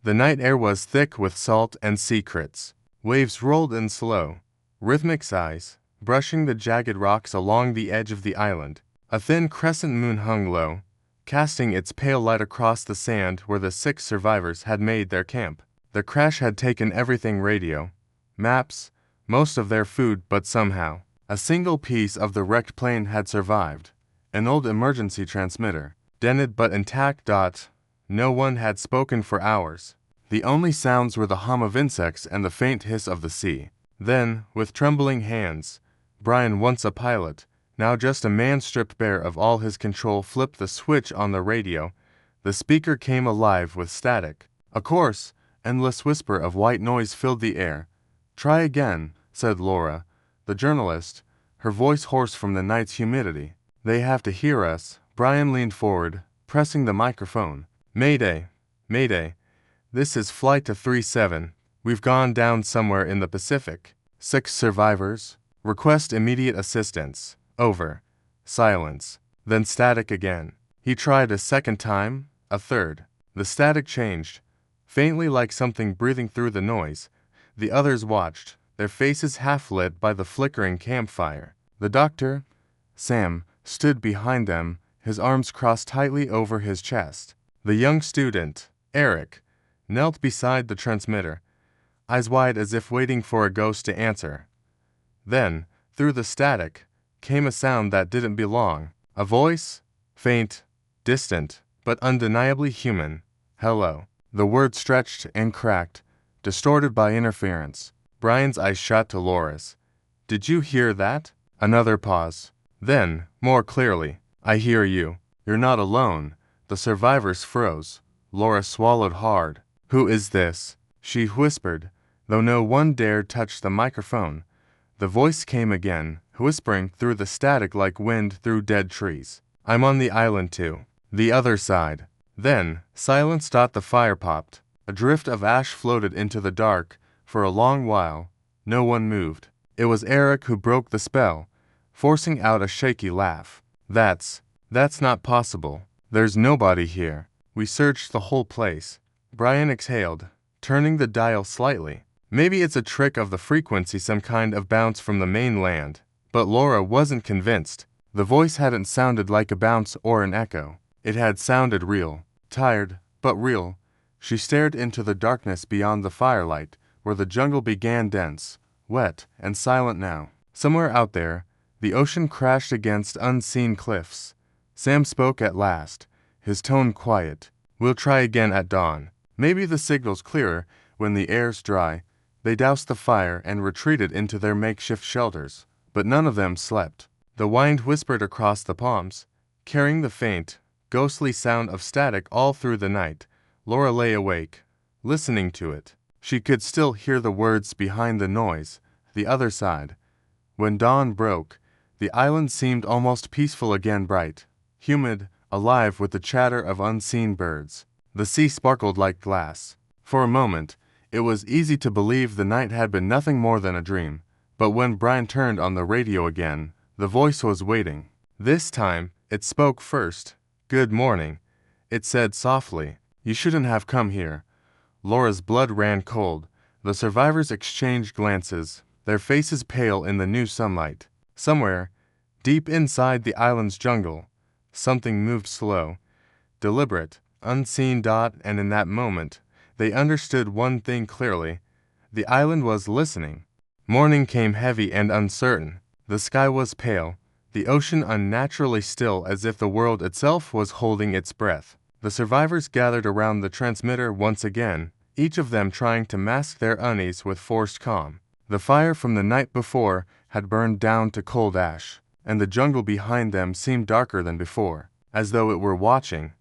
The night air was thick with salt and secrets. Waves rolled in slow, rhythmic sighs, brushing the jagged rocks along the edge of the island. A thin crescent moon hung low, casting its pale light across the sand where the 6 survivors had made their camp. The crash had taken everything: radio, maps, most of their food, but somehow a single piece of the wrecked plane had survived. An old emergency transmitter, dented but intact. No one had spoken for hours. The only sounds were the hum of insects and the faint hiss of the sea. Then, with trembling hands, Brian, once a pilot, now just a man stripped bare of all his control, flipped the switch on the radio. The speaker came alive with static. A coarse, endless whisper of white noise filled the air. "Try again," said Laura, the journalist, her voice hoarse from the night's humidity. "They have to hear us." Brian leaned forward, pressing the microphone. "Mayday, Mayday. This is Flight to 37. We've gone down somewhere in the Pacific. 6 survivors. Request immediate assistance. Over." Silence. Then static again. He tried a second time, a third. The static changed, faintly, like something breathing through the noise. The others watched, their faces half lit by the flickering campfire. The doctor, Sam, stood behind them, his arms crossed tightly over his chest. The young student, Eric, knelt beside the transmitter, eyes wide as if waiting for a ghost to answer. Then, through the static, came a sound that didn't belong. A voice, faint, distant, but undeniably human. "Hello." The word stretched and cracked, distorted by interference. Brian's eyes shot to Laura's. "Did you hear that?" Another pause. Then, more clearly, "I hear you. You're not alone." The survivors froze. Laura swallowed hard. "Who is this?" she whispered, though no one dared touch the microphone. The voice came again, whispering through the static like wind through dead trees. "I'm on the island too." The other side. Then, silence. The fire popped. A drift of ash floated into the dark. For a long while, no one moved. It was Eric who broke the spell, forcing out a shaky laugh. That's not possible. There's nobody here. We searched the whole place." Brian exhaled, turning the dial slightly. "Maybe it's a trick of the frequency, some kind of bounce from the mainland." But Laura wasn't convinced. The voice hadn't sounded like a bounce or an echo. It had sounded real. Tired, but real. She stared into the darkness beyond the firelight, where the jungle began, dense, wet, and silent now. Somewhere out there, the ocean crashed against unseen cliffs. Sam spoke at last, his tone quiet. "We'll try again at dawn. Maybe the signal's clearer when the air's dry." They doused the fire and retreated into their makeshift shelters. But none of them slept. The wind whispered across the palms, carrying the faint, ghostly sound of static all through the night. Laura lay awake, listening to it. She could still hear the words behind the noise. The other side. When dawn broke, the island seemed almost peaceful again, bright, humid, alive with the chatter of unseen birds. The sea sparkled like glass. For a moment, it was easy to believe the night had been nothing more than a dream. But when Brian turned on the radio again, the voice was waiting. This time, it spoke first. "Good morning," it said softly. "You shouldn't have come here." Laura's blood ran cold. The survivors exchanged glances, their faces pale in the new sunlight. Somewhere, deep inside the island's jungle, something moved slow, deliberate, unseen. And in that moment, they understood one thing clearly. The island was listening. Morning came heavy and uncertain. The sky was pale, the ocean unnaturally still, as if the world itself was holding its breath. The survivors gathered around the transmitter once again, each of them trying to mask their unease with forced calm. The fire from the night before had burned down to cold ash, and the jungle behind them seemed darker than before, as though it were watching.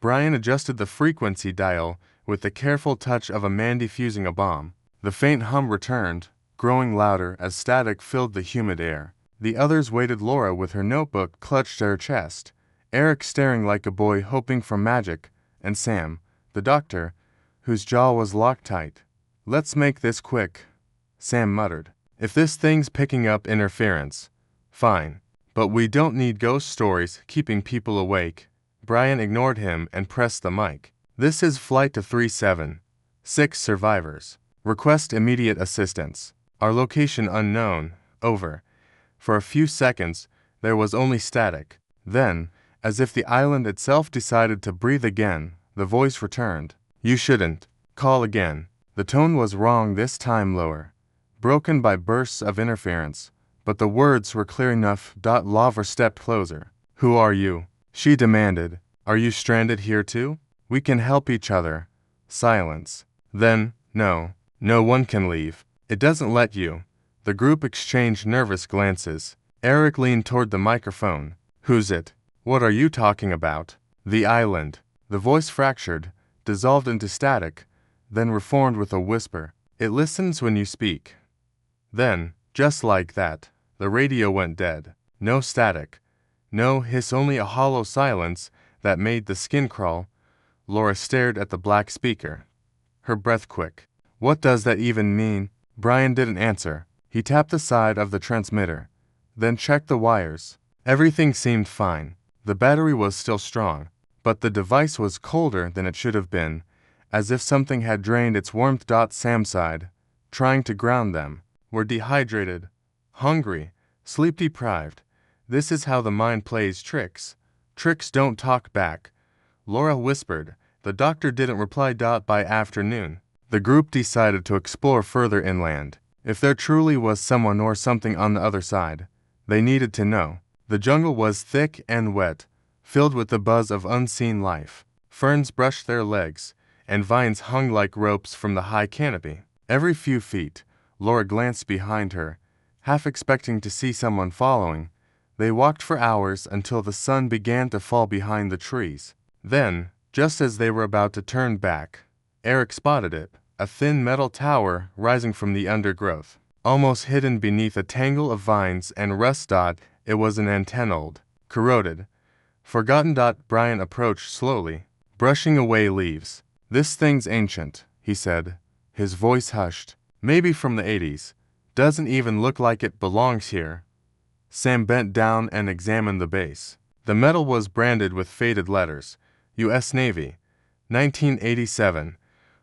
Brian adjusted the frequency dial with the careful touch of a man defusing a bomb. The faint hum returned, growing louder as static filled the humid air. The others waited. Laura, with her notebook clutched to her chest, Eric staring like a boy hoping for magic, and Sam, the doctor, whose jaw was locked tight. "Let's make this quick," Sam muttered. "If this thing's picking up interference, fine. But we don't need ghost stories keeping people awake." Brian ignored him and pressed the mic. "This is Flight to 37. 6 survivors. Request immediate assistance. Our location unknown. Over. For a few seconds, there was only static. Then, as if the island itself decided to breathe again, the voice returned. You shouldn't. Call again. The tone was wrong this time, lower, broken by bursts of interference, but the words were clear enough. Lavra stepped closer. Who are you? She demanded. Are you stranded here too? We can help each other. Silence. Then, no one can leave. It doesn't let you. The group exchanged nervous glances. Eric leaned toward the microphone. Who's it? What are you talking about? The island. The voice fractured, dissolved into static, then reformed with a whisper. It listens when you speak. Then, just like that, the radio went dead. No static. No hiss, only a hollow silence that made the skin crawl. Laura stared at the black speaker, her breath quick. What does that even mean? Brian didn't answer. He tapped the side of the transmitter, then checked the wires. Everything seemed fine. The battery was still strong, but the device was colder than it should have been, as if something had drained its warmth. Sam sighed, trying to ground them. We're dehydrated, hungry, sleep-deprived. This is how the mind plays tricks. Tricks don't talk back. Laura whispered. The doctor didn't reply. By afternoon, the group decided to explore further inland. If there truly was someone or something on the other side, they needed to know. The jungle was thick and wet, filled with the buzz of unseen life. Ferns brushed their legs, and vines hung like ropes from the high canopy. Every few feet, Laura glanced behind her, half expecting to see someone following. They walked for hours until the sun began to fall behind the trees. Then, just as they were about to turn back, Eric spotted it, a thin metal tower rising from the undergrowth. Almost hidden beneath a tangle of vines and rust. It was an antenna, corroded, forgotten. Brian approached slowly, brushing away leaves. This thing's ancient, he said, his voice hushed. Maybe from the 80s. Doesn't even look like it belongs here. Sam bent down and examined the base. The metal was branded with faded letters. U.S. Navy, 1987.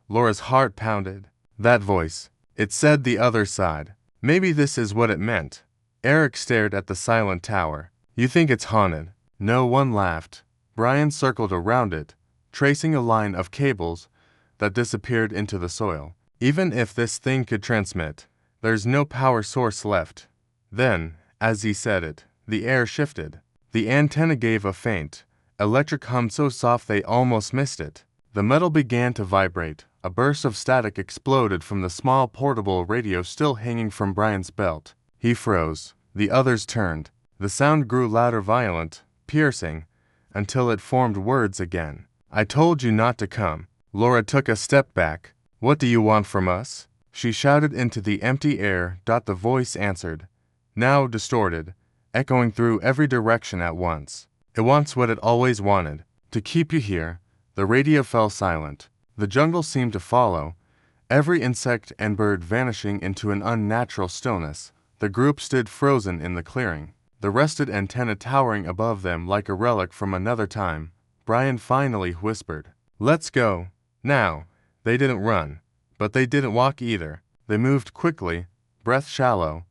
Laura's heart pounded. That voice. It said the other side. Maybe this is what it meant. Eric stared at the silent tower. You think it's haunted? No one laughed. Brian circled around it, tracing a line of cables that disappeared into the soil. Even if this thing could transmit, there's no power source left. Then, as he said it, the air shifted. The antenna gave a faint, electric hum so soft they almost missed it. The metal began to vibrate. A burst of static exploded from the small portable radio still hanging from Brian's belt. He froze. The others turned. The sound grew louder, violent, piercing, until it formed words again. I told you not to come. Laura took a step back. What do you want from us? She shouted into the empty air. The voice answered, now distorted, echoing through every direction at once. It wants what it always wanted, to keep you here. The radio fell silent. The jungle seemed to follow, every insect and bird vanishing into an unnatural stillness. The group stood frozen in the clearing, the rusted antenna towering above them like a relic from another time. Brian finally whispered, let's go. Now. They didn't run, but they didn't walk either. They moved quickly, breath shallow,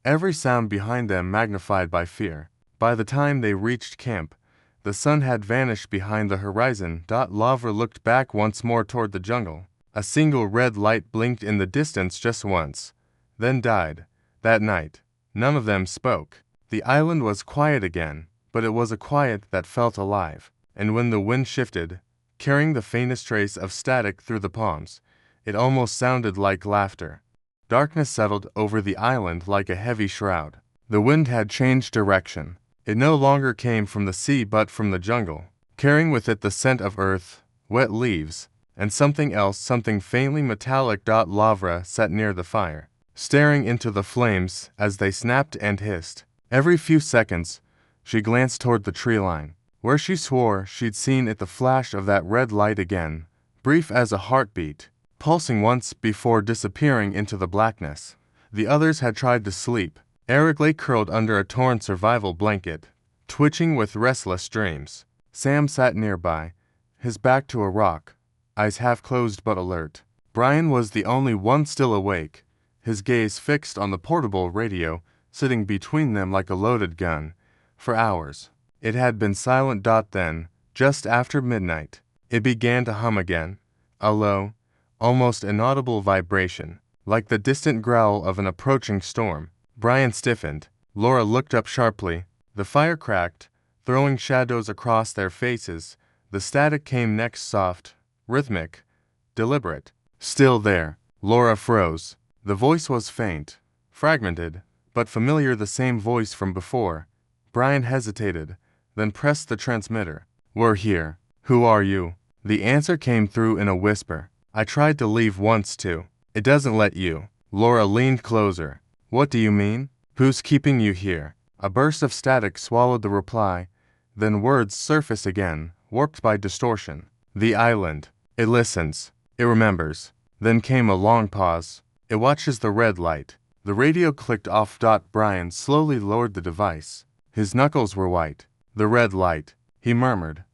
every sound behind them magnified by fear. By the time they reached camp, the sun had vanished behind the horizon. Lavra looked back once more toward the jungle. A single red light blinked in the distance just once, then died. That night, none of them spoke. The island was quiet again, but it was a quiet that felt alive. And when the wind shifted, carrying the faintest trace of static through the palms, it almost sounded like laughter. Darkness settled over the island like a heavy shroud. The wind had changed direction. It no longer came from the sea but from the jungle, carrying with it the scent of earth, wet leaves, and something else, something faintly metallic. Lavra sat near the fire, staring into the flames as they snapped and hissed. Every few seconds, she glanced toward the tree line, where she swore she'd seen it, the flash of that red light again, brief as a heartbeat, pulsing once before disappearing into the blackness. The others had tried to sleep. Eric lay curled under a torn survival blanket, twitching with restless dreams. Sam sat nearby, his back to a rock, eyes half closed but alert. Brian was the only one still awake, his gaze fixed on the portable radio, sitting between them like a loaded gun. For hours. It had been silent. Then, just after midnight, it began to hum again. A low, almost inaudible vibration, like the distant growl of an approaching storm. Brian stiffened. Laura looked up sharply. The fire cracked, throwing shadows across their faces. The static came next, soft, rhythmic, deliberate. Still there. Laura froze. The voice was faint, fragmented, but familiar, the same voice from before. Brian hesitated, then pressed the transmitter. "We're here. Who are you?" The answer came through in a whisper. "I tried to leave once too. It doesn't let you." Laura leaned closer. "What do you mean? Who's keeping you here?" A burst of static swallowed the reply, then words surfaced again, warped by distortion. "The island. It listens. It remembers." Then came a long pause. "It watches the red light." The radio clicked off. Brian slowly lowered the device. His knuckles were white. "The red light," he murmured.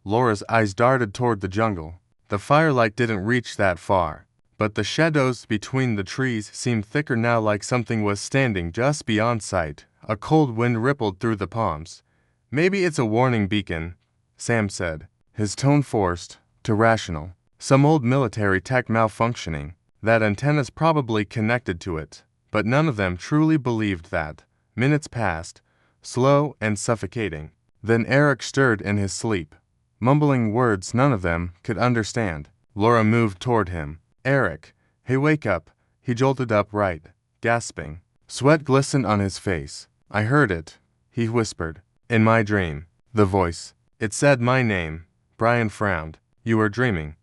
Laura's eyes darted toward the jungle. The firelight didn't reach that far, but the shadows between the trees seemed thicker now, like something was standing just beyond sight. A cold wind rippled through the palms. "Maybe it's a warning beacon," Sam said, his tone forced to rational. "Some old military tech malfunctioning. That antenna's probably connected to it." But none of them truly believed that. Minutes passed, slow and suffocating. Then Eric stirred in his sleep, mumbling words none of them could understand. Laura moved toward him. "Eric, hey, wake up." He jolted upright, gasping. Sweat glistened on his face. "I heard it," he whispered. "In my dream." The voice. It said my name. Brian frowned. "You were dreaming."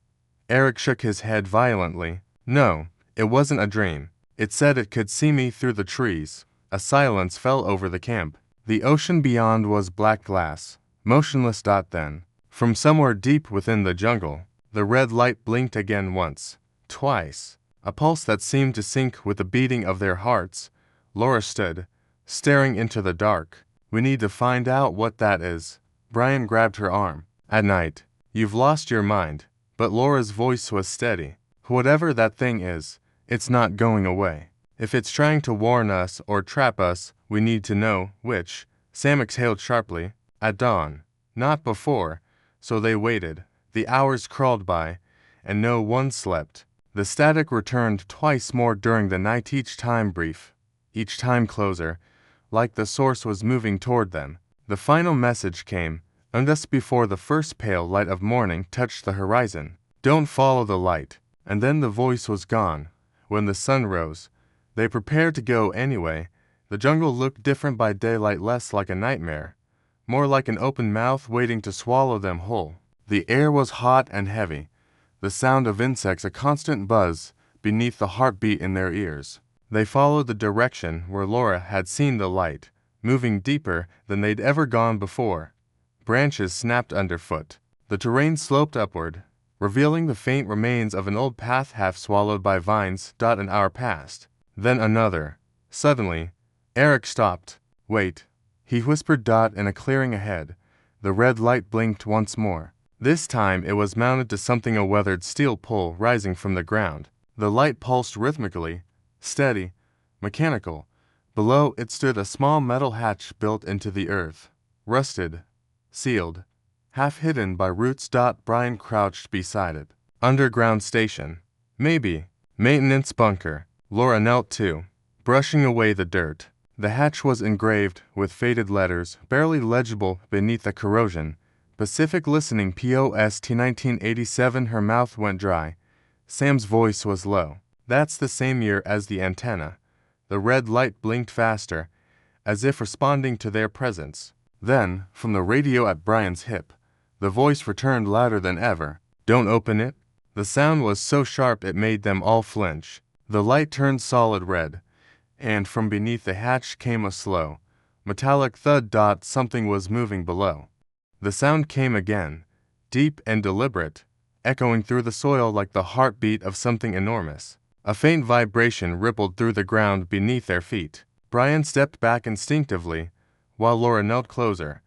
Eric shook his head violently. "No, it wasn't a dream. It said it could see me through the trees." A silence fell over the camp. The ocean beyond was black glass, motionless. Then, from somewhere deep within the jungle, the red light blinked again, once, twice, a pulse that seemed to sync with the beating of their hearts. Laura stood, staring into the dark. "We need to find out what that is." Brian grabbed her arm. "At night, you've lost your mind." But Laura's voice was steady. "Whatever that thing is, it's not going away. If it's trying to warn us or trap us, we need to know which." Sam exhaled sharply. "At dawn, not before." So they waited. The hours crawled by, and no one slept. The static returned twice more during the night, each time brief, each time closer, like the source was moving toward them. The final message came, and just before the first pale light of morning touched the horizon. "Don't follow the light." And then the voice was gone. When the sun rose, they prepared to go anyway. The jungle looked different by daylight, less like a nightmare, more like an open mouth waiting to swallow them whole. The air was hot and heavy, the sound of insects a constant buzz beneath the heartbeat in their ears. They followed the direction where Laura had seen the light, moving deeper than they'd ever gone before. Branches snapped underfoot. The terrain sloped upward, revealing the faint remains of an old path half swallowed by vines. An hour passed. Then another. Suddenly, Eric stopped. "Wait," he whispered. In a clearing ahead, the red light blinked once more. This time it was mounted to something, a weathered steel pole rising from the ground. The light pulsed rhythmically, steady, mechanical. Below it stood a small metal hatch built into the earth, rusted, sealed, half hidden by roots. Brian crouched beside it. Underground station. Maybe. Maintenance bunker. Laura knelt too, brushing away the dirt. The hatch was engraved with faded letters, barely legible beneath the corrosion. "Pacific Listening, POST 1987." Her mouth went dry. Sam's voice was low. "That's the same year as the antenna." The red light blinked faster, as if responding to their presence. Then, from the radio at Brian's hip, the voice returned louder than ever. "Don't open it." The sound was so sharp it made them all flinch. The light turned solid red, and from beneath the hatch came a slow, metallic thud. Something was moving below. The sound came again, deep and deliberate, echoing through the soil like the heartbeat of something enormous. A faint vibration rippled through the ground beneath their feet. Brian stepped back instinctively, while Laura knelt closer,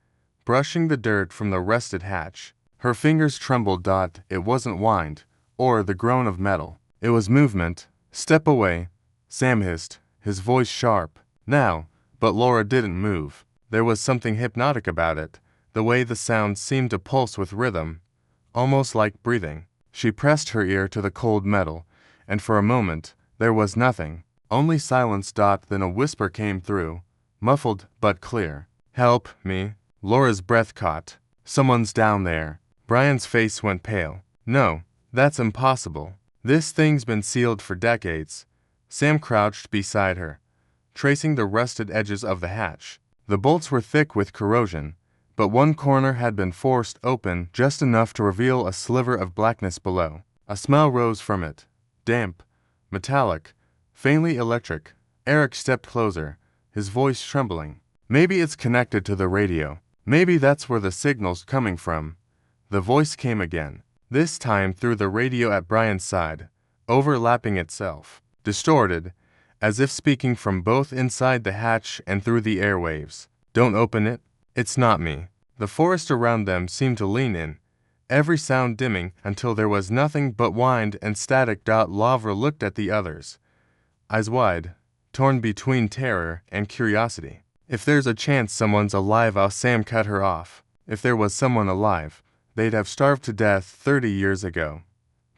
brushing the dirt from the rusted hatch. Her fingers trembled. It wasn't wind, or the groan of metal. It was movement. Step away, Sam hissed, his voice sharp. Now, but Laura didn't move. There was something hypnotic about it, the way the sound seemed to pulse with rhythm, almost like breathing. She pressed her ear to the cold metal, and for a moment, there was nothing. Only silence. Then a whisper came through, muffled but clear. Help me. Laura's breath caught. Someone's down there. Brian's face went pale. No, that's impossible. This thing's been sealed for decades. Sam crouched beside her, tracing the rusted edges of the hatch. The bolts were thick with corrosion, but one corner had been forced open just enough to reveal a sliver of blackness below. A smell rose from it. Damp, metallic, faintly electric. Eric stepped closer, his voice trembling. Maybe it's connected to the radio. Maybe that's where the signal's coming from. The voice came again, this time through the radio at Brian's side, overlapping itself, distorted, as if speaking from both inside the hatch and through the airwaves. Don't open it. It's not me. The forest around them seemed to lean in, every sound dimming until there was nothing but wind and static. Lavra looked at the others, eyes wide, torn between terror and curiosity. If there's a chance someone's alive, Sam cut her off. If there was someone alive, they'd have starved to death 30 years ago.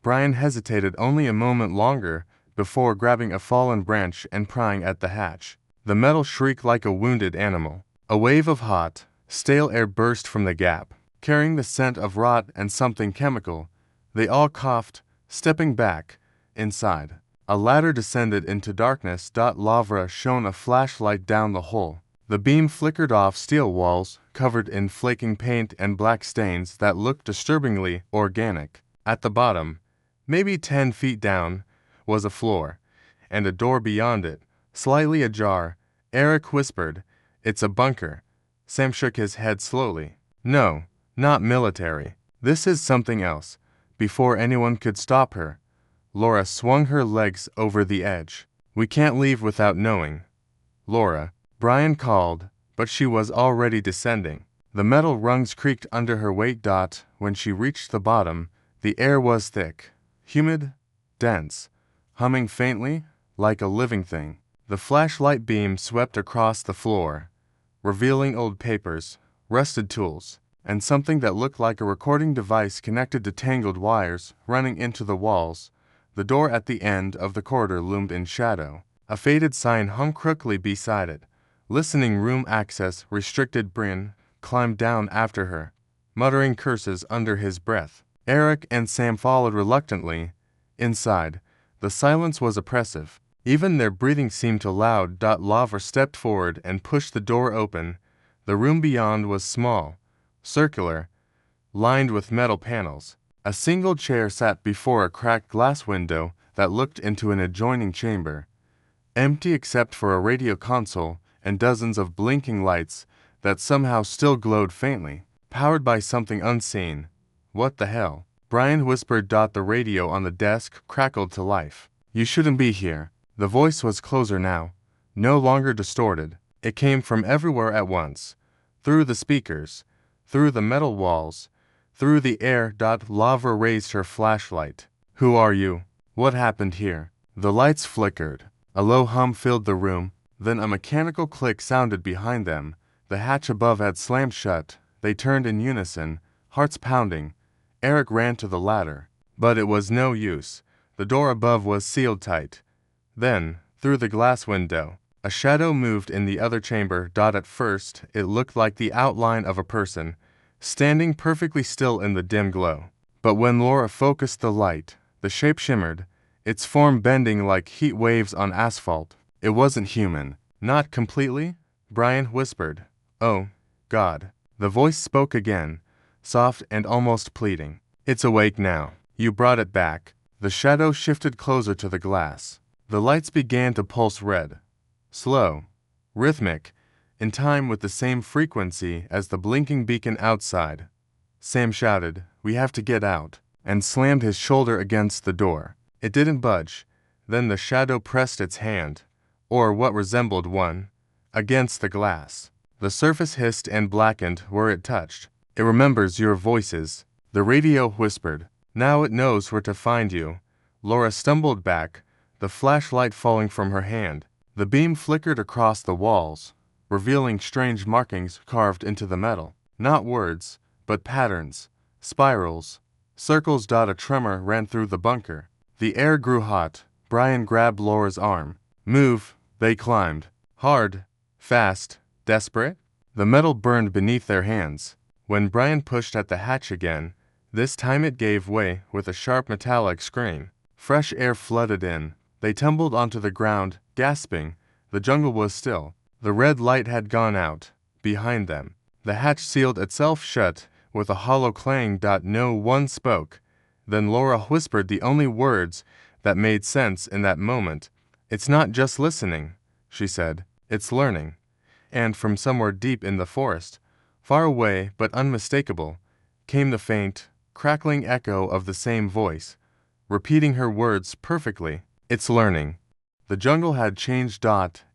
Brian hesitated only a moment longer before grabbing a fallen branch and prying at the hatch. The metal shrieked like a wounded animal. A wave of hot, stale air burst from the gap, carrying the scent of rot and something chemical. They all coughed, stepping back. Inside, a ladder descended into darkness. Lavra shone a flashlight down the hole. The beam flickered off steel walls, covered in flaking paint and black stains that looked disturbingly organic. At the bottom, maybe 10 feet down, was a floor, and a door beyond it, slightly ajar. Eric whispered, "It's a bunker." Sam shook his head slowly. "No, not military. This is something else." Before anyone could stop her, Laura swung her legs over the edge. "We can't leave without knowing." "Laura," Brian called, but she was already descending. The metal rungs creaked under her weight. When she reached the bottom, the air was thick, humid, dense, humming faintly, like a living thing. The flashlight beam swept across the floor, revealing old papers, rusted tools, and something that looked like a recording device connected to tangled wires running into the walls. The door at the end of the corridor loomed in shadow. A faded sign hung crookedly beside it. Listening room access restricted. Brian climbed down after her, muttering curses under his breath. Eric and Sam followed reluctantly. Inside, the silence was oppressive. Even their breathing seemed too loud. Lavra stepped forward and pushed the door open. The room beyond was small, circular, lined with metal panels. A single chair sat before a cracked glass window that looked into an adjoining chamber, empty except for a radio console and dozens of blinking lights that somehow still glowed faintly, powered by something unseen. "What the hell?" Brian whispered. The radio on the desk crackled to life. "You shouldn't be here." The voice was closer now, no longer distorted. It came from everywhere at once, through the speakers, through the metal walls, through the air. Lavra raised her flashlight. "Who are you? What happened here?" The lights flickered. A low hum filled the room. Then a mechanical click sounded behind them. The hatch above had slammed shut. They turned in unison, hearts pounding. Eric ran to the ladder, but it was no use. The door above was sealed tight. Then, through the glass window, a shadow moved in the other chamber. At first, it looked like the outline of a person, standing perfectly still in the dim glow. But when Laura focused the light, the shape shimmered, its form bending like heat waves on asphalt. It wasn't human. "Not completely?" Brian whispered. "Oh, God." The voice spoke again, soft and almost pleading. "It's awake now. You brought it back." The shadow shifted closer to the glass. The lights began to pulse red, slow, rhythmic, in time with the same frequency as the blinking beacon outside. Sam shouted, "We have to get out," and slammed his shoulder against the door. It didn't budge. Then the shadow pressed its hand, or what resembled one, against the glass. The surface hissed and blackened where it touched. "It remembers your voices," the radio whispered. "Now it knows where to find you." Laura stumbled back, the flashlight falling from her hand. The beam flickered across the walls, revealing strange markings carved into the metal. Not words, but patterns, spirals, circles. A tremor ran through the bunker. The air grew hot. Brian grabbed Laura's arm. Move, they climbed. Hard, fast, desperate. The metal burned beneath their hands. When Brian pushed at the hatch again, this time it gave way with a sharp metallic scream. Fresh air flooded in. They tumbled onto the ground, gasping. The jungle was still. The red light had gone out. Behind them, the hatch sealed itself shut with a hollow clang. No one spoke. Then Laura whispered the only words that made sense in that moment. "It's not just listening," she said. "It's learning." And from somewhere deep in the forest, far away but unmistakable, came the faint, crackling echo of the same voice, repeating her words perfectly. "It's learning." The jungle had changed.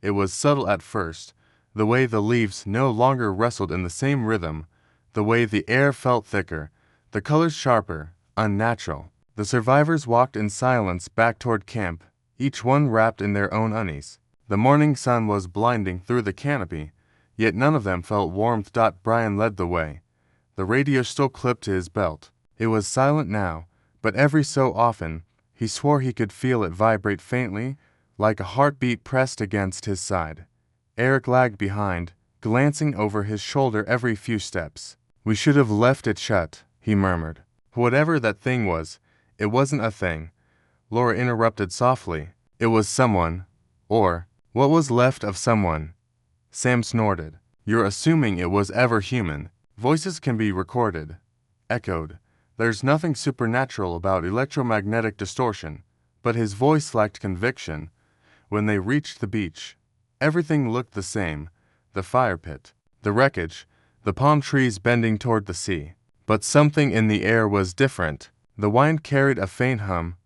It was subtle at first, the way the leaves no longer wrestled in the same rhythm, the way the air felt thicker, the colors sharper, unnatural. The survivors walked in silence back toward camp, each one wrapped in their own unease. The morning sun was blinding through the canopy, yet none of them felt warmth. Brian led the way, the radio still clipped to his belt. It was silent now, but every so often, he swore he could feel it vibrate faintly, like a heartbeat pressed against his side. Eric lagged behind, glancing over his shoulder every few steps. "We should have left it shut," he murmured. "Whatever that thing was, it wasn't a thing," Laura interrupted softly. "It was someone. Or, what was left of someone." Sam snorted. "You're assuming it was ever human. Voices can be recorded." Echoed. "There's nothing supernatural about electromagnetic distortion." But his voice lacked conviction. When they reached the beach, everything looked the same. The fire pit, the wreckage, the palm trees bending toward the sea. But something in the air was different. The wind carried a faint hum,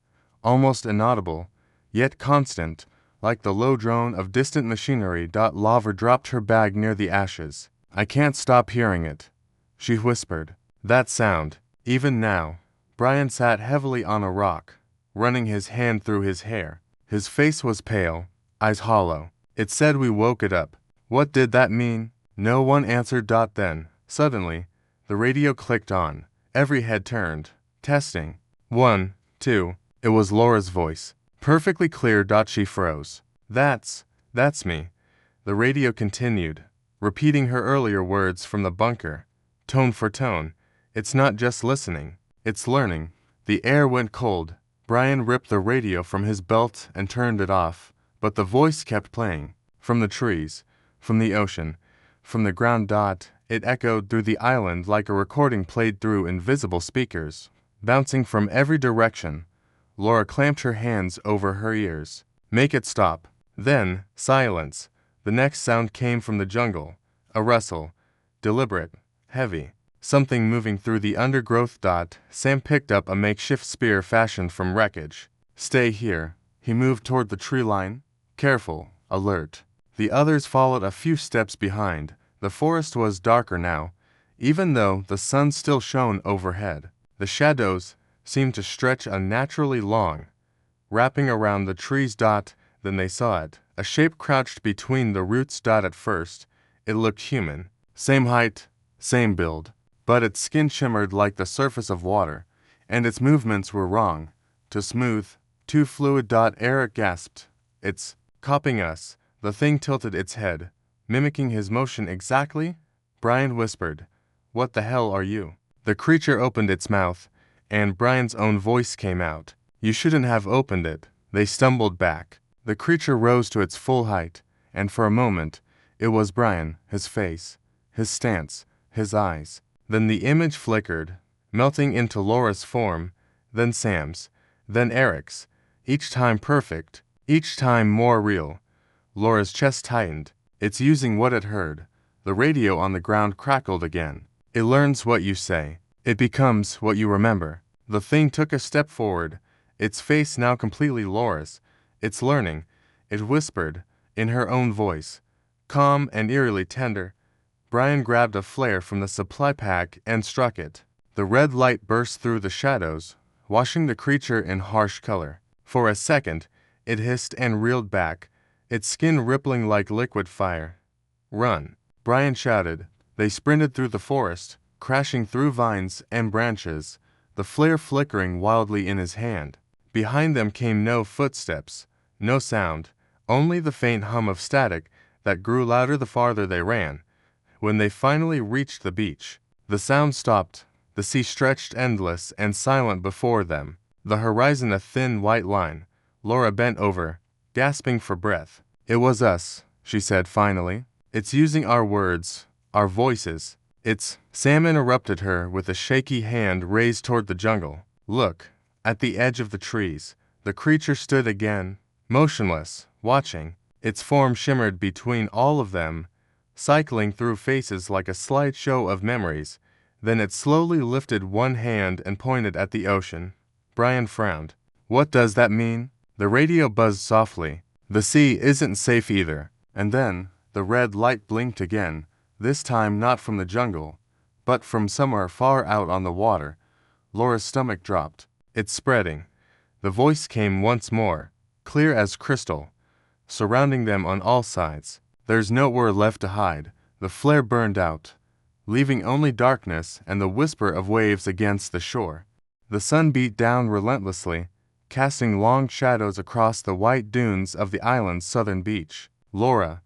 almost inaudible, yet constant, like the low drone of distant machinery. Laura dropped her bag near the ashes. "I can't stop hearing it," she whispered. "That sound, even now." Brian sat heavily on a rock, running his hand through his hair. His face was pale, eyes hollow. "It said we woke it up." What did that mean? No one answered. Then, suddenly, the radio clicked on. Every head turned. "Testing. 1, 2. It was Laura's voice. Perfectly clear. She froze. That's me." The radio continued, repeating her earlier words from the bunker, tone for tone. "It's not just listening. It's learning." The air went cold. Brian ripped the radio from his belt and turned it off, but the voice kept playing. From the trees, from the ocean, from the ground. It echoed through the island like a recording played through invisible speakers, bouncing from every direction. Laura clamped her hands over her ears. "Make it stop." Then, silence. The next sound came from the jungle, a rustle, deliberate, heavy. Something moving through the undergrowth. Sam picked up a makeshift spear fashioned from wreckage. "Stay here." He moved toward the tree line, careful, alert. The others followed a few steps behind. The forest was darker now, even though the sun still shone overhead. The shadows seemed to stretch unnaturally long, wrapping around the trees. Then they saw it. A shape crouched between the roots. At first, it looked human. Same height, same build. But its skin shimmered like the surface of water, and its movements were wrong. Too smooth, too fluid. Eric gasped. "It's copying us." The thing tilted its head, mimicking his motion exactly. Brian whispered, "What the hell are you?" The creature opened its mouth, and Brian's own voice came out. "You shouldn't have opened it." They stumbled back. The creature rose to its full height, and for a moment, it was Brian, his face, his stance, his eyes. Then the image flickered, melting into Laura's form, then Sam's, then Eric's, each time perfect, each time more real. Laura's chest tightened. "It's using what it heard." The radio on the ground crackled again. "It learns what you say. It becomes what you remember." The thing took a step forward, its face now completely Laura's. "It's learning," it whispered, in her own voice, calm and eerily tender. Brian grabbed a flare from the supply pack and struck it. The red light burst through the shadows, washing the creature in harsh color. For a second, it hissed and reeled back, its skin rippling like liquid fire. "Run!" Brian shouted. They sprinted through the forest, crashing through vines and branches, the flare flickering wildly in his hand. Behind them came no footsteps, no sound, only the faint hum of static that grew louder the farther they ran. When they finally reached the beach, the sound stopped, the sea stretched endless and silent before them, the horizon a thin white line. Laura bent over, gasping for breath. "It was us," she said finally. "It's using our words, our voices. It's—" Sam interrupted her with a shaky hand raised toward the jungle. "Look." At the edge of the trees, the creature stood again, motionless, watching. Its form shimmered between all of them, cycling through faces like a slight show of memories. Then it slowly lifted one hand and pointed at the ocean. Brian frowned. "What does that mean?" The radio buzzed softly. "The sea isn't safe either." And then, the red light blinked again, this time not from the jungle, but from somewhere far out on the water. Laura's stomach dropped. "It's spreading." The voice came once more, clear as crystal, surrounding them on all sides. "There's nowhere left to hide." The flare burned out, leaving only darkness and the whisper of waves against the shore. The sun beat down relentlessly, casting long shadows across the white dunes of the island's southern beach. Laura,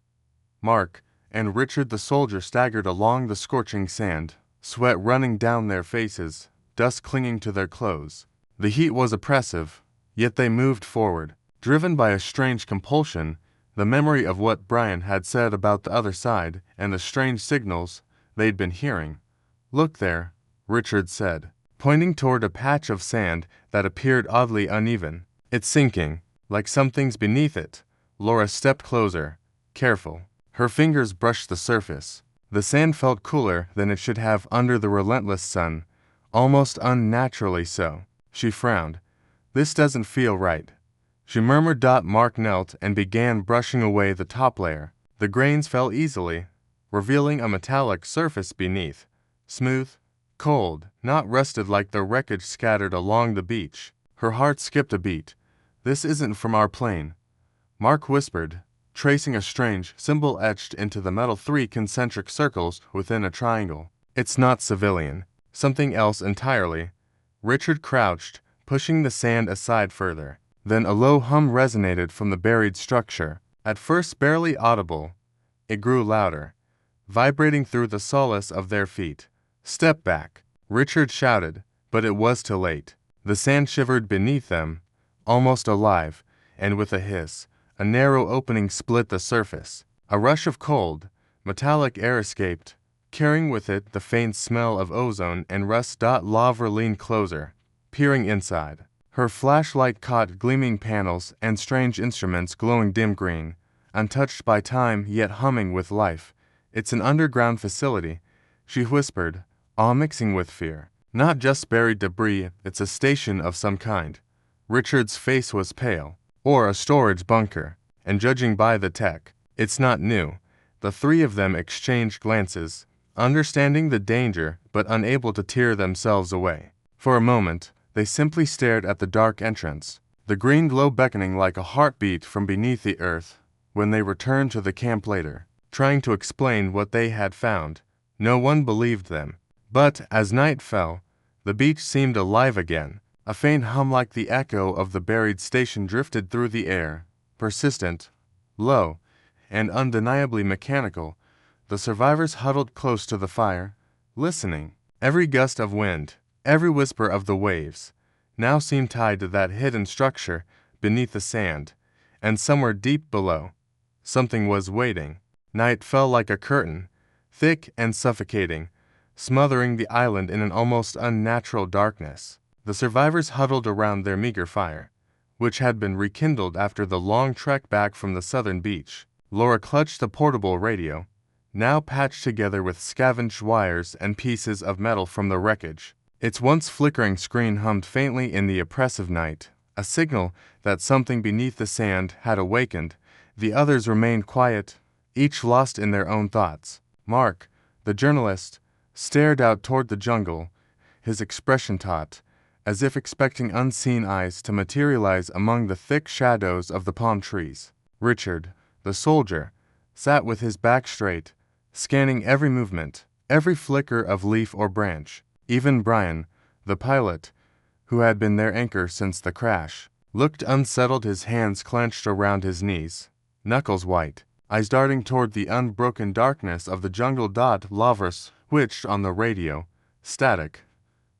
Mark, and Richard the soldier staggered along the scorching sand, sweat running down their faces, dust clinging to their clothes. The heat was oppressive, yet they moved forward, driven by a strange compulsion, the memory of what Brian had said about the other side and the strange signals they'd been hearing. "Look there," Richard said, pointing toward a patch of sand that appeared oddly uneven. "It's sinking, like something's beneath it." Laura stepped closer, careful. Her fingers brushed the surface. The sand felt cooler than it should have under the relentless sun, almost unnaturally so. She frowned. "This doesn't feel right," she murmured. Mark knelt and began brushing away the top layer. The grains fell easily, revealing a metallic surface beneath, smooth, cold, not rusted like the wreckage scattered along the beach. Her heart skipped a beat. "This isn't from our plane," Mark whispered, tracing a strange symbol etched into the metal, 3 concentric circles within a triangle. "It's not civilian. Something else entirely." Richard crouched, pushing the sand aside further. Then a low hum resonated from the buried structure. At first barely audible, it grew louder, vibrating through the solace of their feet. "Step back," Richard shouted, but it was too late. The sand shivered beneath them, almost alive, and with a hiss, a narrow opening split the surface. A rush of cold, metallic air escaped, carrying with it the faint smell of ozone and rust. Laura leaned closer, peering inside. Her flashlight caught gleaming panels and strange instruments glowing dim green, untouched by time yet humming with life. "It's an underground facility," she whispered, all mixing with fear. "Not just buried debris, it's a station of some kind." Richard's face was pale. "Or a storage bunker, and judging by the tech, it's not new." The three of them exchanged glances, understanding the danger but unable to tear themselves away. For a moment, they simply stared at the dark entrance, the green glow beckoning like a heartbeat from beneath the earth. When they returned to the camp later, trying to explain what they had found, no one believed them. But as night fell, the beach seemed alive again. A faint hum like the echo of the buried station drifted through the air, persistent, low, and undeniably mechanical. The survivors huddled close to the fire, listening. Every gust of wind, every whisper of the waves, now seemed tied to that hidden structure beneath the sand, and somewhere deep below, something was waiting. Night fell like a curtain, thick and suffocating, smothering the island in an almost unnatural darkness. The survivors huddled around their meager fire, which had been rekindled after the long trek back from the southern beach. Laura clutched the portable radio, now patched together with scavenged wires and pieces of metal from the wreckage. Its once flickering screen hummed faintly in the oppressive night, a signal that something beneath the sand had awakened. The others remained quiet, each lost in their own thoughts. Mark, the journalist, stared out toward the jungle, his expression taut, as if expecting unseen eyes to materialize among the thick shadows of the palm trees. Richard, the soldier, sat with his back straight, scanning every movement, every flicker of leaf or branch. Even Brian, the pilot, who had been their anchor since the crash, looked unsettled, his hands clenched around his knees, knuckles white, eyes darting toward the unbroken darkness of the jungle. Lavras switched on the radio. Static.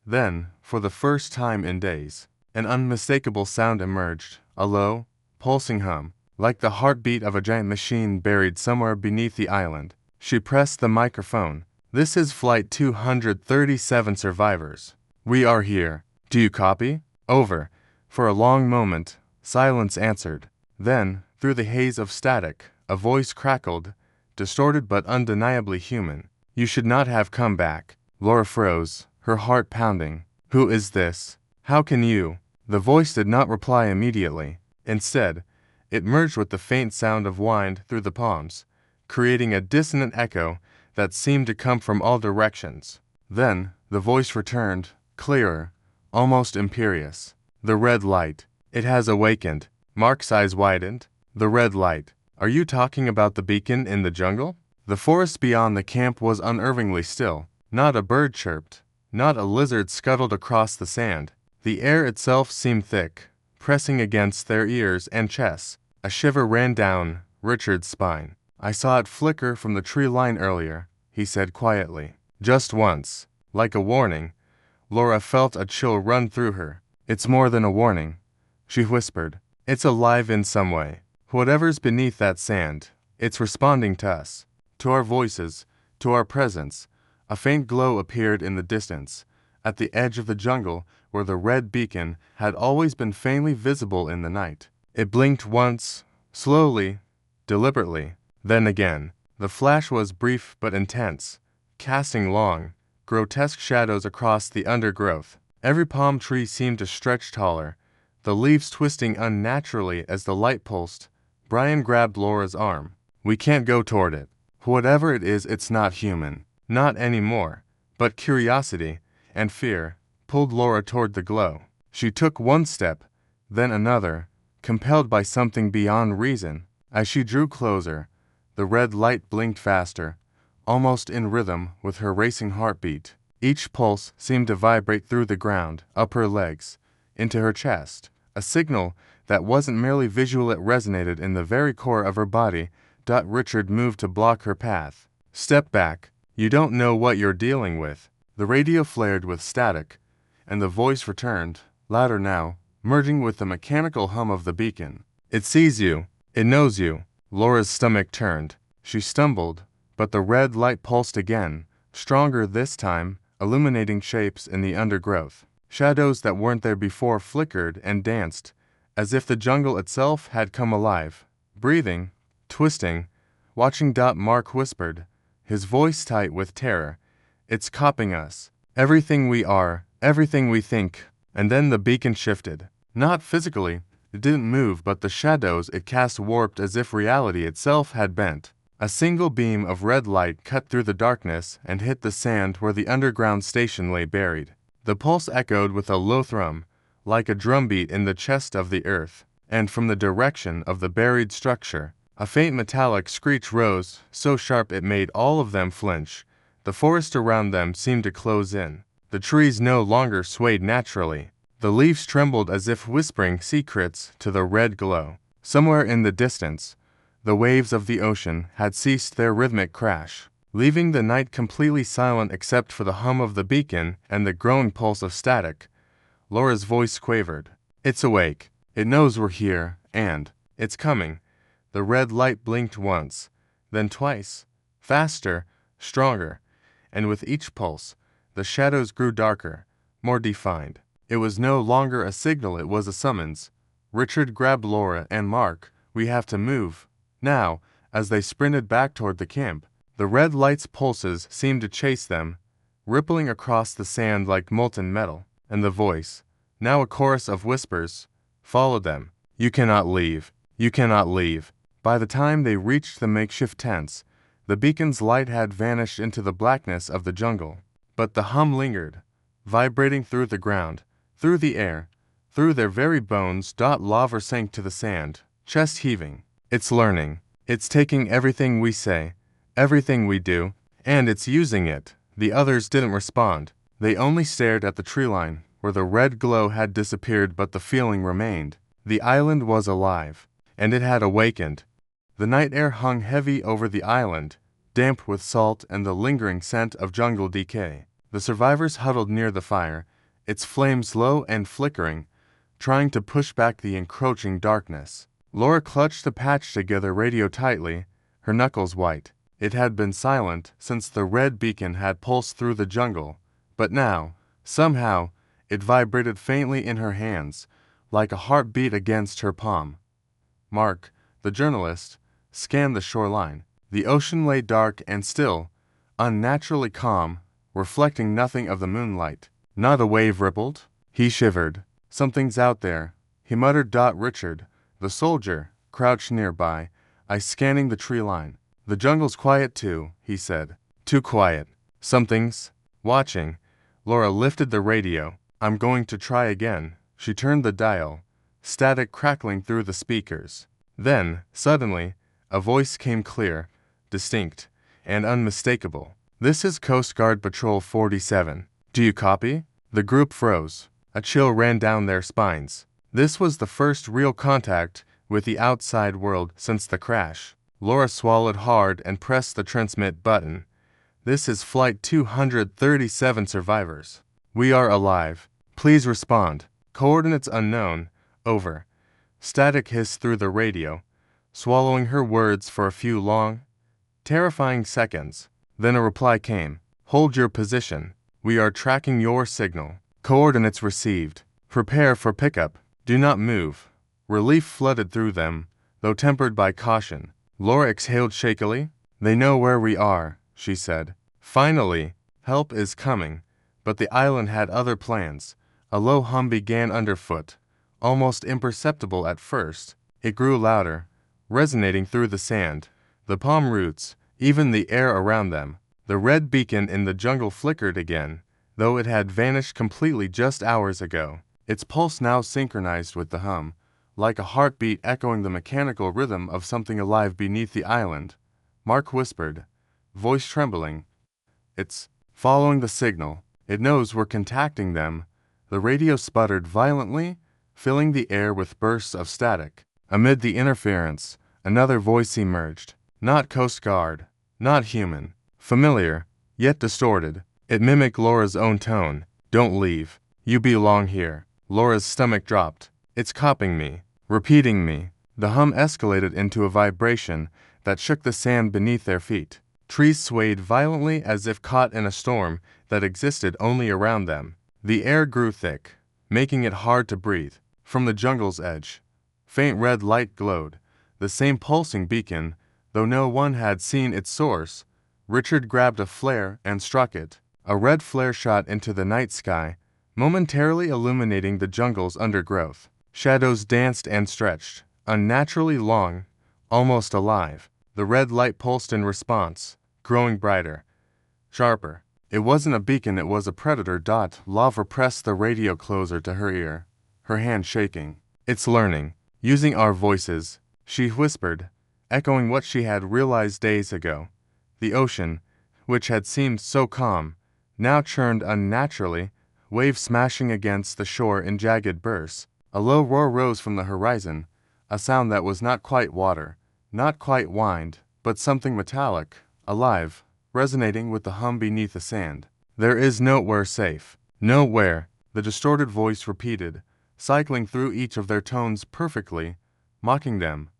Then, for the first time in days, an unmistakable sound emerged, a low, pulsing hum, like the heartbeat of a giant machine buried somewhere beneath the island. She pressed the microphone. "This is Flight 237 survivors. We are here. Do you copy?" "Over." For a long moment, silence answered. Then, through the haze of static, a voice crackled, distorted but undeniably human. "You should not have come back." Laura froze, her heart pounding. "Who is this? How can you?" The voice did not reply immediately. Instead, it merged with the faint sound of wind through the palms, creating a dissonant echo that seemed to come from all directions. Then, the voice returned, clearer, almost imperious. "The red light. It has awakened." Mark's eyes widened. "The red light. Are you talking about the beacon in the jungle?" The forest beyond the camp was unnervingly still. Not a bird chirped. Not a lizard scuttled across the sand. The air itself seemed thick, pressing against their ears and chests. A shiver ran down Richard's spine. "I saw it flicker from the tree line earlier," he said quietly. "Just once." Like a warning, Laura felt a chill run through her. "It's more than a warning," she whispered. "It's alive in some way. Whatever's beneath that sand, it's responding to us, to our voices, to our presence." A faint glow appeared in the distance, at the edge of the jungle where the red beacon had always been faintly visible in the night. It blinked once, slowly, deliberately, then again. The flash was brief but intense, casting long, grotesque shadows across the undergrowth. Every palm tree seemed to stretch taller, the leaves twisting unnaturally as the light pulsed. Brian grabbed Laura's arm. "We can't go toward it. Whatever it is, it's not human. Not anymore." But curiosity and fear pulled Laura toward the glow. She took one step, then another, compelled by something beyond reason. As she drew closer, the red light blinked faster, almost in rhythm with her racing heartbeat. Each pulse seemed to vibrate through the ground, up her legs, into her chest, a signal that wasn't merely visual, it resonated in the very core of her body. Richard moved to block her path. "Step back. You don't know what you're dealing with." The radio flared with static, and the voice returned, louder now, merging with the mechanical hum of the beacon. "It sees you. It knows you." Laura's stomach turned. She stumbled, but the red light pulsed again, stronger this time, illuminating shapes in the undergrowth. Shadows that weren't there before flickered and danced, as if the jungle itself had come alive, breathing, twisting, watching. Mark whispered, his voice tight with terror. "It's copying us. Everything we are, everything we think." And then the beacon shifted. Not physically, it didn't move, but the shadows it cast warped as if reality itself had bent. A single beam of red light cut through the darkness and hit the sand where the underground station lay buried. The pulse echoed with a low thrum, like a drumbeat in the chest of the earth, and from the direction of the buried structure, a faint metallic screech rose, so sharp it made all of them flinch. The forest around them seemed to close in. The trees no longer swayed naturally. The leaves trembled as if whispering secrets to the red glow. Somewhere in the distance, the waves of the ocean had ceased their rhythmic crash, leaving the night completely silent except for the hum of the beacon and the growing pulse of static. Laura's voice quavered. "It's awake. It knows we're here, and it's coming." The red light blinked once, then twice, faster, stronger, and with each pulse, the shadows grew darker, more defined. It was no longer a signal, it was a summons. Richard grabbed Laura and Mark. "We have to move. Now." As they sprinted back toward the camp, the red light's pulses seemed to chase them, rippling across the sand like molten metal, and the voice, now a chorus of whispers, followed them. "You cannot leave. You cannot leave." By the time they reached the makeshift tents, the beacon's light had vanished into the blackness of the jungle. But the hum lingered, vibrating through the ground, Through the air, through their very bones, Lava sank to the sand, chest heaving. It's learning. It's taking everything we say, everything we do, and it's using it. The others didn't respond. They only stared at the tree line, where the red glow had disappeared but the feeling remained. The island was alive, and it had awakened. The night air hung heavy over the island, damp with salt and the lingering scent of jungle decay. The survivors huddled near the fire, its flames low and flickering, trying to push back the encroaching darkness. Laura clutched the patched-together radio tightly, her knuckles white. It had been silent since the red beacon had pulsed through the jungle, but now, somehow, it vibrated faintly in her hands, like a heartbeat against her palm. Mark, the journalist, scanned the shoreline. The ocean lay dark and still, unnaturally calm, reflecting nothing of the moonlight. Not a wave rippled. He shivered. Something's out there, he muttered. Richard, the soldier, crouched nearby, eyes scanning the tree line. The jungle's quiet too, he said. Too quiet. Something's watching. Laura lifted the radio. I'm going to try again. She turned the dial, static crackling through the speakers. Then, suddenly, a voice came clear, distinct, and unmistakable. This is Coast Guard Patrol 47. Do you copy? The group froze. A chill ran down their spines. This was the first real contact with the outside world since the crash. Laura swallowed hard and pressed the transmit button. This is Flight 237 survivors. We are alive. Please respond. Coordinates unknown. Over. Static hissed through the radio, swallowing her words for a few long, terrifying seconds. Then a reply came. Hold your position. We are tracking your signal. Coordinates received. Prepare for pickup. Do not move. Relief flooded through them, though tempered by caution. Laura exhaled shakily. They know where we are, she said. Finally, help is coming. But the island had other plans. A low hum began underfoot, almost imperceptible at first. It grew louder, resonating through the sand, the palm roots, even the air around them. The red beacon in the jungle flickered again, though it had vanished completely just hours ago. Its pulse now synchronized with the hum, like a heartbeat echoing the mechanical rhythm of something alive beneath the island. Mark whispered, voice trembling. It's following the signal. It knows we're contacting them. The radio sputtered violently, filling the air with bursts of static. Amid the interference, another voice emerged. Not Coast Guard, not human. Familiar, yet distorted. It mimicked Laura's own tone. Don't leave. You belong here. Laura's stomach dropped. It's copying me, repeating me. The hum escalated into a vibration that shook the sand beneath their feet. Trees swayed violently as if caught in a storm that existed only around them. The air grew thick, making it hard to breathe. From the jungle's edge, faint red light glowed, the same pulsing beacon, though no one had seen its source. Richard grabbed a flare and struck it. A red flare shot into the night sky, momentarily illuminating the jungle's undergrowth. Shadows danced and stretched, unnaturally long, almost alive. The red light pulsed in response, growing brighter, sharper. It wasn't a beacon, it was a predator. Lava pressed the radio closer to her ear, her hand shaking. It's learning, using our voices, she whispered, echoing what she had realized days ago. The ocean, which had seemed so calm, now churned unnaturally, waves smashing against the shore in jagged bursts. A low roar rose from the horizon, a sound that was not quite water, not quite wind, but something metallic, alive, resonating with the hum beneath the sand. There is nowhere safe. Nowhere, the distorted voice repeated, cycling through each of their tones perfectly, mocking them.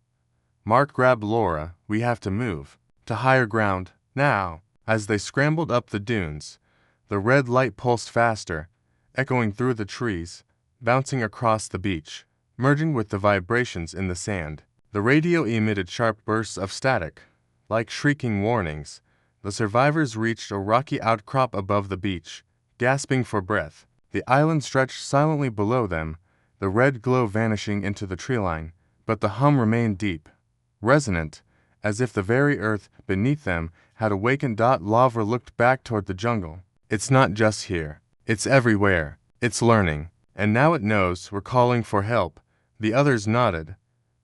Mark grabbed Laura. We have to move. To higher ground, now. As they scrambled up the dunes, the red light pulsed faster, echoing through the trees, bouncing across the beach, merging with the vibrations in the sand. The radio emitted sharp bursts of static, like shrieking warnings. The survivors reached a rocky outcrop above the beach, gasping for breath. The island stretched silently below them, the red glow vanishing into the treeline, but the hum remained deep, resonant, as if the very earth beneath them had awakened. Lava looked back toward the jungle. It's not just here. It's everywhere. It's learning. And now it knows we're calling for help. The others nodded.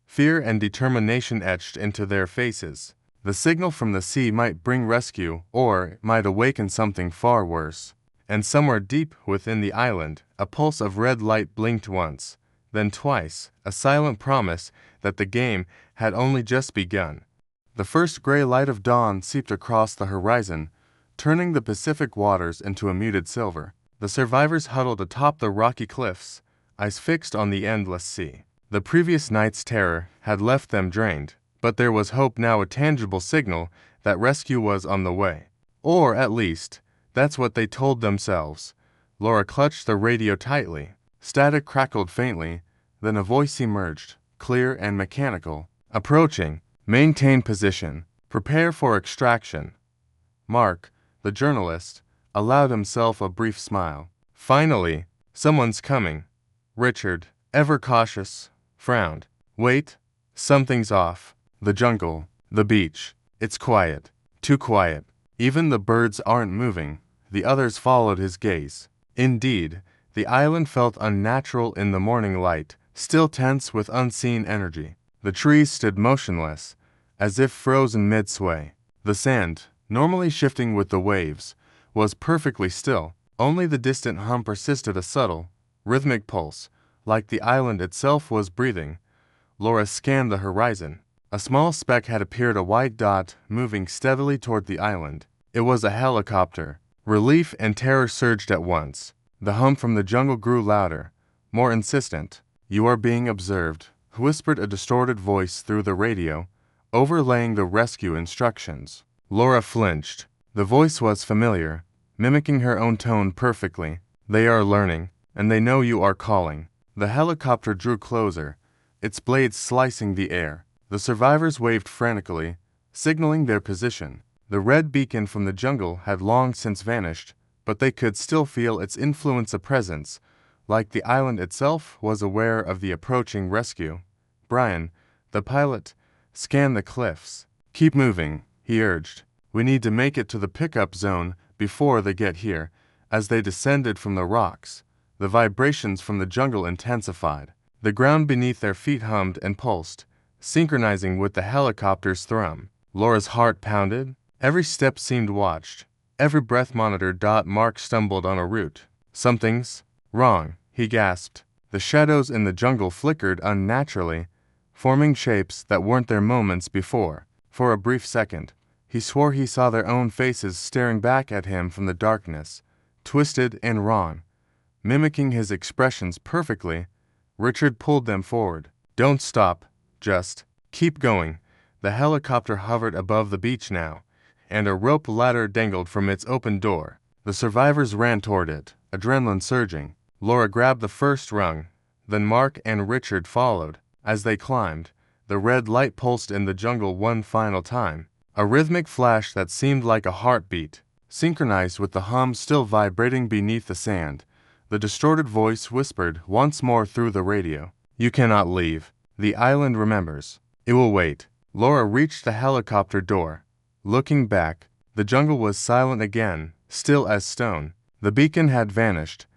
Fear and determination etched into their faces. The signal from the sea might bring rescue, or it might awaken something far worse. And somewhere deep within the island, a pulse of red light blinked once, then twice, a silent promise that the game had only just begun. The first gray light of dawn seeped across the horizon, turning the Pacific waters into a muted silver. The survivors huddled atop the rocky cliffs, eyes fixed on the endless sea. The previous night's terror had left them drained, but there was hope now, a tangible signal that rescue was on the way. Or, at least, that's what they told themselves. Laura clutched the radio tightly. Static crackled faintly, then a voice emerged, clear and mechanical. Approaching. Maintain position. Prepare for extraction. Mark, the journalist, allowed himself a brief smile. Finally, someone's coming. Richard, ever cautious, frowned. Wait, something's off. The jungle, the beach. It's quiet. Too quiet. Even the birds aren't moving. The others followed his gaze. Indeed, the island felt unnatural in the morning light, still tense with unseen energy. The trees stood motionless, as if frozen mid-sway. The sand, normally shifting with the waves, was perfectly still. Only the distant hum persisted, a subtle, rhythmic pulse, like the island itself was breathing. Laura scanned the horizon. A small speck had appeared, a white dot moving steadily toward the island. It was a helicopter. Relief and terror surged at once. The hum from the jungle grew louder, more insistent. "You are being observed," whispered a distorted voice through the radio, overlaying the rescue instructions. Laura flinched. The voice was familiar, mimicking her own tone perfectly. "They are learning, and they know you are calling." The helicopter drew closer, its blades slicing the air. The survivors waved frantically, signaling their position. The red beacon from the jungle had long since vanished, but they could still feel its influence, a presence, like the island itself was aware of the approaching rescue. Brian, the pilot, scanned the cliffs. "Keep moving," he urged. "We need to make it to the pickup zone before they get here." As they descended from the rocks, the vibrations from the jungle intensified. The ground beneath their feet hummed and pulsed, synchronizing with the helicopter's thrum. Laura's heart pounded. Every step seemed watched, every breath monitored. Mark stumbled on a root. "Something's wrong," he gasped. The shadows in the jungle flickered unnaturally, forming shapes that weren't there moments before. For a brief second, he swore he saw their own faces staring back at him from the darkness, twisted and wrong, mimicking his expressions perfectly. Richard pulled them forward. "Don't stop, just keep going." The helicopter hovered above the beach now, and a rope ladder dangled from its open door. The survivors ran toward it, adrenaline surging. Laura grabbed the first rung, then Mark and Richard followed. As they climbed, the red light pulsed in the jungle one final time, a rhythmic flash that seemed like a heartbeat, synchronized with the hum still vibrating beneath the sand. The distorted voice whispered once more through the radio, "You cannot leave. The island remembers. It will wait." Laura reached the helicopter door. Looking back, the jungle was silent again, still as stone. The beacon had vanished,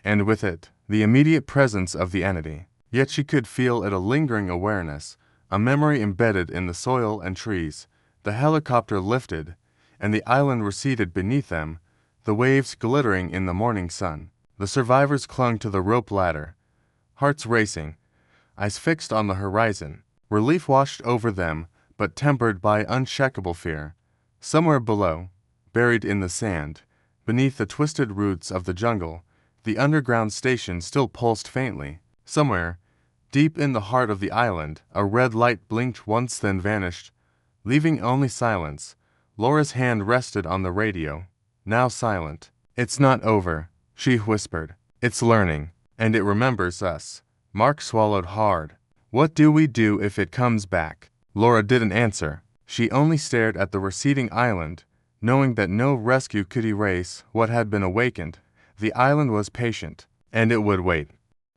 and with it, the immediate presence of the entity. Yet she could feel it, a lingering awareness, a memory embedded in the soil and trees. The helicopter lifted, and the island receded beneath them, the waves glittering in the morning sun. The survivors clung to the rope ladder, hearts racing, eyes fixed on the horizon. Relief washed over them, but tempered by unshakable fear. Somewhere below, buried in the sand, beneath the twisted roots of the jungle, the underground station still pulsed faintly. Somewhere, deep in the heart of the island, a red light blinked once, then vanished, leaving only silence. Laura's hand rested on the radio, now silent. "It's not over," she whispered. "It's learning, and it remembers us." Mark swallowed hard. "What do we do if it comes back?" Laura didn't answer. She only stared at the receding island, knowing that no rescue could erase what had been awakened. The island was patient, and it would wait.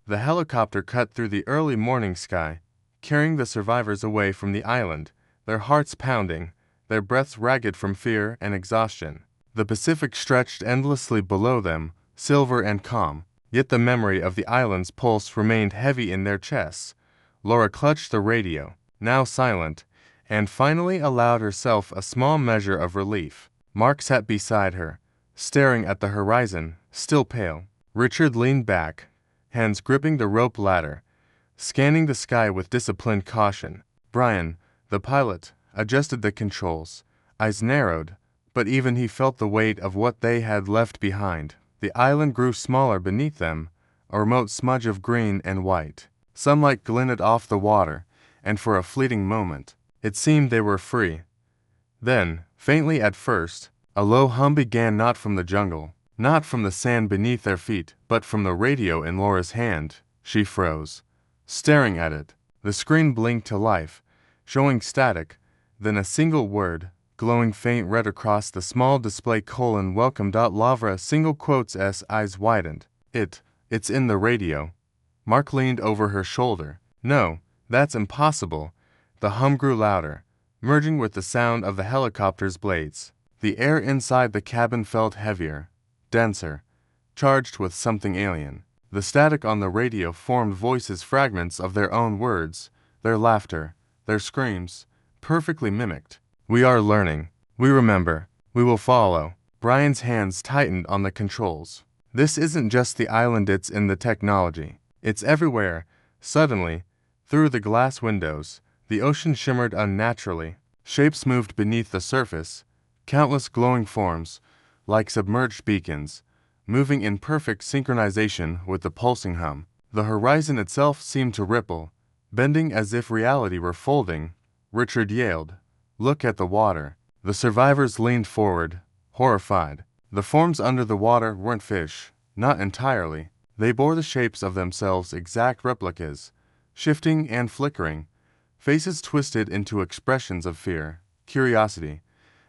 The helicopter cut through the early morning sky, carrying the survivors away from the island, their hearts pounding, their breaths ragged from fear and exhaustion. The Pacific stretched endlessly below them, silver and calm. Yet the memory of the island's pulse remained heavy in their chests. Laura clutched the radio, now silent, and finally allowed herself a small measure of relief. Mark sat beside her, staring at the horizon, still pale. Richard leaned back, hands gripping the rope ladder, scanning the sky with disciplined caution. Brian, the pilot, adjusted the controls, eyes narrowed, but even he felt the weight of what they had left behind. The island grew smaller beneath them, a remote smudge of green and white. Sunlight glinted off the water, and for a fleeting moment, it seemed they were free. Then, faintly at first, a low hum began, not from the jungle, not from the sand beneath their feet, but from the radio in Laura's hand. She froze, staring at it. The screen blinked to life, showing static, then a single word, glowing faint red across the small display: welcome. Lavra, single quotes. Eyes widened. It's in the radio. Mark leaned over her shoulder. No, that's impossible. The hum grew louder, merging with the sound of the helicopter's blades. The air inside the cabin felt heavier, denser, charged with something alien. The static on the radio formed voices, fragments of their own words, their laughter, their screams, perfectly mimicked. We are learning. We remember. We will follow. Brian's hands tightened on the controls. This isn't just the island, it's in the technology. It's everywhere. Suddenly, through the glass windows, the ocean shimmered unnaturally. Shapes moved beneath the surface, countless glowing forms, like submerged beacons, moving in perfect synchronization with the pulsing hum. The horizon itself seemed to ripple, bending as if reality were folding. Richard yelled, "Look at the water." The survivors leaned forward, horrified. The forms under the water weren't fish, not entirely. They bore the shapes of themselves, exact replicas, shifting and flickering, faces twisted into expressions of fear, curiosity,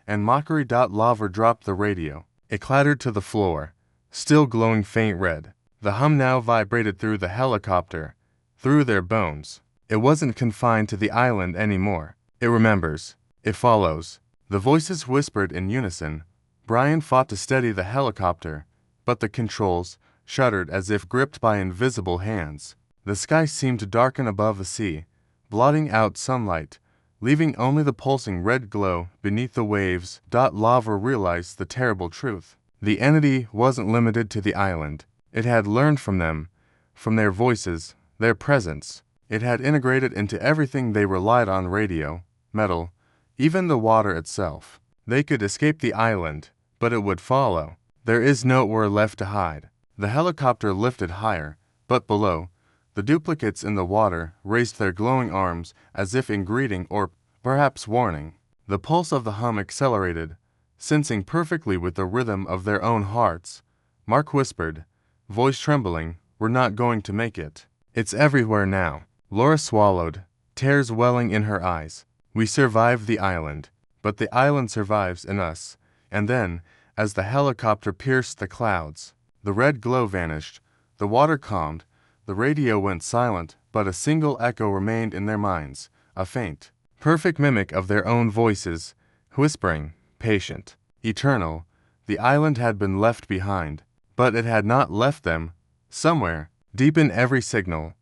and mockery. Lavra dropped the radio. It clattered to the floor, still glowing faint red. The hum now vibrated through the helicopter, through their bones. It wasn't confined to the island anymore. It remembers. It follows. The voices whispered in unison. Brian fought to steady the helicopter, but the controls shuddered as if gripped by invisible hands. The sky seemed to darken above the sea, blotting out sunlight, leaving only the pulsing red glow beneath the waves. Lavra realized the terrible truth. The entity wasn't limited to the island. It had learned from them, from their voices, their presence. It had integrated into everything they relied on: radio, metal, even the water itself. They could escape the island, but it would follow. There is nowhere left to hide. The helicopter lifted higher, but below, the duplicates in the water raised their glowing arms as if in greeting or perhaps warning. The pulse of the hum accelerated, sensing perfectly with the rhythm of their own hearts. Mark whispered, voice trembling, "We're not going to make it." "It's everywhere now." Laura swallowed, tears welling in her eyes. "We survived the island, but the island survives in us." And then, as the helicopter pierced the clouds, the red glow vanished, the water calmed, the radio went silent, but a single echo remained in their minds, a faint, perfect mimic of their own voices, whispering, patient, eternal. The island had been left behind, but it had not left them. Somewhere, deep in every signal,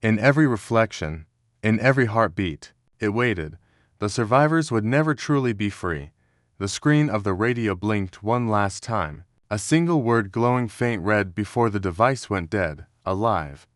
in every reflection, in every heartbeat, it waited. The survivors would never truly be free. The screen of the radio blinked one last time, a single word glowing faint red before the device went dead, alive.